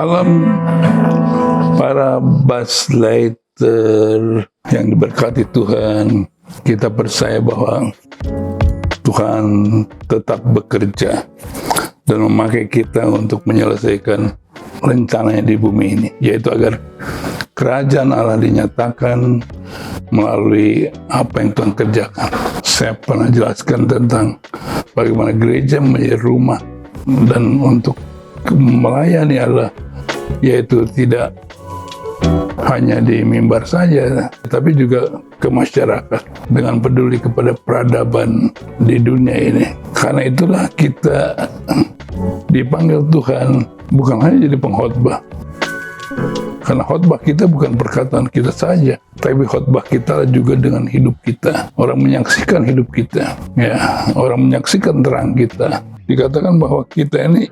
Salam para Buzzlighter yang diberkati Tuhan. Kita percaya bahwa Tuhan tetap bekerja dan memakai kita untuk menyelesaikan rencananya di bumi ini, yaitu agar kerajaan Allah dinyatakan melalui apa yang Tuhan kerjakan. Saya pernah jelaskan tentang bagaimana gereja menjadi rumah dan untuk melayani Allah, yaitu tidak hanya di mimbar saja, tapi juga ke masyarakat dengan peduli kepada peradaban di dunia ini. Karena itulah kita dipanggil Tuhan bukan hanya jadi pengkhotbah. Karena khotbah kita bukan perkataan kita saja, tapi khotbah kita juga dengan hidup kita. Orang menyaksikan hidup kita, ya, orang menyaksikan terang kita. Dikatakan bahwa kita ini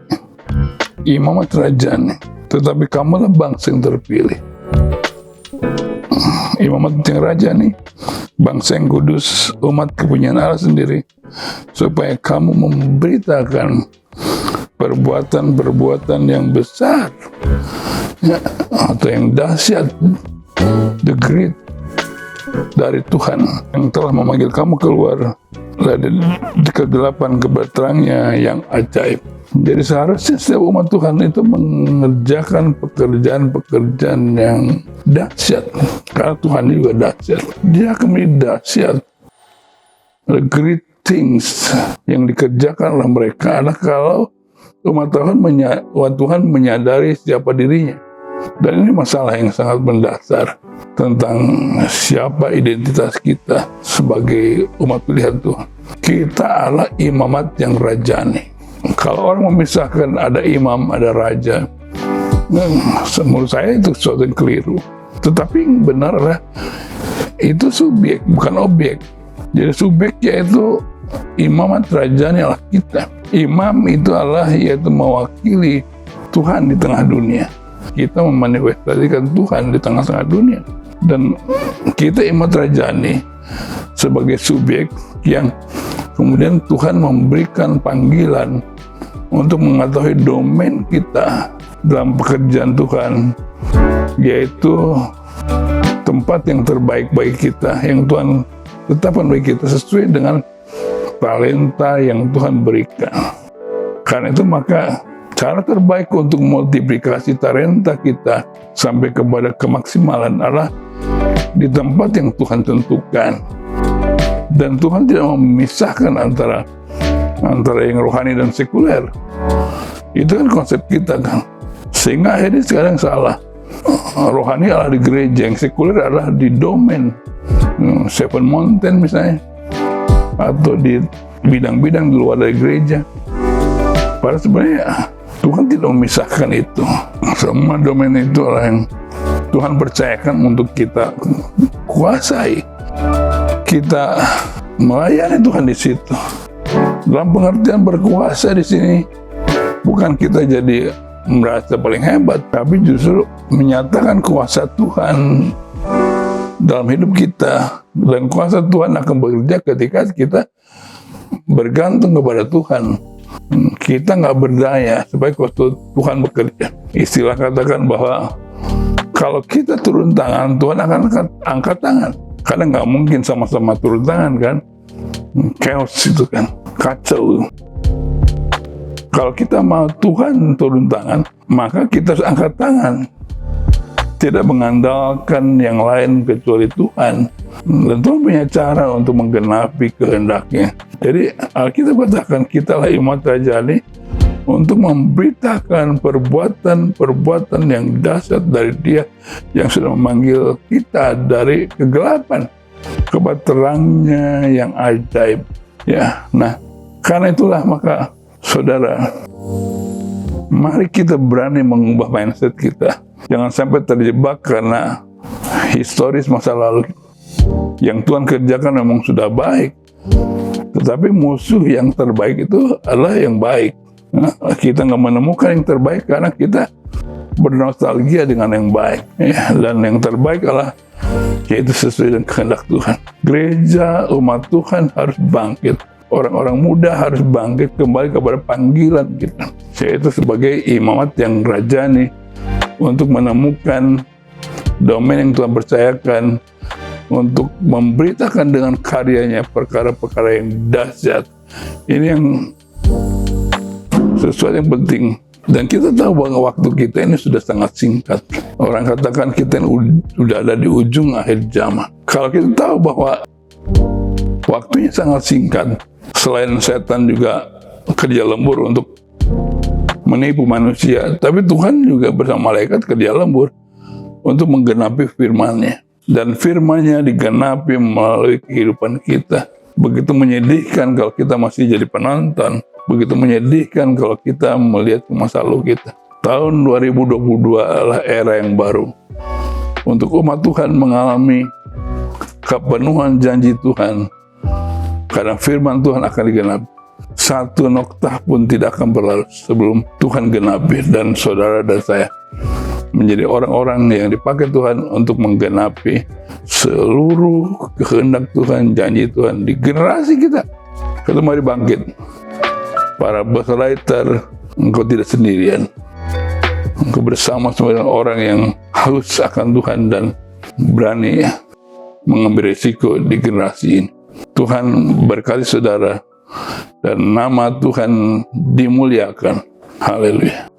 imamat kerajaan, tetapi kamulah bangsa yang terpilih. Imamat yang raja nih, bangsa yang kudus, umat kepunyaan Allah sendiri, supaya kamu memberitakan perbuatan-perbuatan yang besar, ya, atau yang dahsyat, the great dari Tuhan yang telah memanggil kamu keluar dari kegelapan kepada terangnya yang ajaib. Jadi seharusnya setiap umat Tuhan itu mengerjakan pekerjaan-pekerjaan yang dahsyat, karena Tuhan juga dahsyat. Dia akan menjadi dahsyat. The great things yang dikerjakan oleh mereka adalah kalau umat Tuhan menyadari siapa dirinya. Dan ini masalah yang sangat mendasar tentang siapa identitas kita sebagai umat pilihan Tuhan. Kita adalah imamat yang rajani. Kalau orang memisahkan ada imam, ada raja, menurut saya itu sesuatu yang keliru. Tetapi yang benar adalah itu subjek, bukan objek. Jadi subjeknya itu imamat rajani adalah kita. Imam itu adalah yaitu mewakili Tuhan di tengah dunia. Kita memanifestasikan Tuhan di tengah-tengah dunia. Dan kita imamat rajani sebagai subjek yang kemudian Tuhan memberikan panggilan untuk mengetahui domain kita dalam pekerjaan Tuhan, yaitu tempat yang terbaik bagi kita, yang Tuhan tetapkan bagi kita sesuai dengan talenta yang Tuhan berikan. Karena itu maka cara terbaik untuk multiplikasi talenta kita sampai kepada kemaksimalan adalah di tempat yang Tuhan tentukan. Dan Tuhan tidak memisahkan antara yang rohani dan sekuler. Itu kan konsep kita kan. Sehingga akhirnya sekarang salah. Rohani adalah di gereja, yang sekuler adalah di domain Seven Mountain misalnya, atau di bidang-bidang di luar dari gereja. Padahal sebenarnya Tuhan tidak memisahkan itu. Semua domain itu adalah yang Tuhan percayakan untuk kita kuasai. Kita melayani Tuhan di situ. Dalam pengertian berkuasa di sini, bukan kita jadi merasa paling hebat, tapi justru menyatakan kuasa Tuhan dalam hidup kita. Dan kuasa Tuhan akan bekerja ketika kita bergantung kepada Tuhan. Kita nggak berdaya supaya kuasa Tuhan bekerja. Istilah katakan bahwa kalau kita turun tangan, Tuhan akan angkat tangan. Karena nggak mungkin sama-sama turun tangan kan, chaos itu kan, kacau. Kalau kita mau Tuhan turun tangan, maka kita harus angkat tangan, tidak mengandalkan yang lain kecuali Tuhan. Dan Tuhan punya cara untuk menggenapi kehendaknya. Jadi Alkitab katakan kitalah imamat rajani untuk memberitakan perbuatan-perbuatan yang dahsyat dari Dia yang sudah memanggil kita dari kegelapan kepada terangnya yang ajaib. Ya, nah karena itulah maka saudara, mari kita berani mengubah mindset kita. Jangan sampai terjebak karena historis masa lalu. Yang Tuhan kerjakan memang sudah baik, tetapi musuh yang terbaik itu adalah yang baik. Nah, kita nggak menemukan yang terbaik karena kita bernostalgia dengan yang baik, ya. Dan yang terbaik adalah yaitu sesuai dengan kehendak Tuhan. Gereja umat Tuhan harus bangkit. Orang-orang muda harus bangkit kembali kepada panggilan kita, yaitu sebagai imamat yang rajani untuk menemukan domain yang Tuhan percayakan, untuk memberitakan dengan karyanya perkara-perkara yang dahsyat. Ini yang sesuatu yang penting. Dan kita tahu bahwa waktu kita ini sudah sangat singkat. Orang katakan kita sudah ada di ujung akhir zaman. Kalau kita tahu bahwa waktunya sangat singkat, selain setan juga kerja lembur untuk menipu manusia, tapi Tuhan juga bersama malaikat kerja lembur untuk menggenapi firman-Nya. Dan firman-Nya digenapi melalui kehidupan kita. Begitu menyedihkan kalau kita masih jadi penonton. Begitu menyedihkan kalau kita melihat masa lalu kita. Tahun 2022 adalah era yang baru. Untuk umat Tuhan mengalami kepenuhan janji Tuhan. Karena firman Tuhan akan digenapi. Satu noktah pun tidak akan berlalu sebelum Tuhan genapi. Dan saudara dan saya menjadi orang-orang yang dipakai Tuhan untuk menggenapi seluruh kehendak Tuhan, janji Tuhan di generasi kita. Kita mari bangkit. Para Birthrighter, engkau tidak sendirian. Engkau bersama dengan orang yang haus akan Tuhan dan berani mengambil risiko di generasi ini. Tuhan berkati saudara dan nama Tuhan dimuliakan. Haleluya.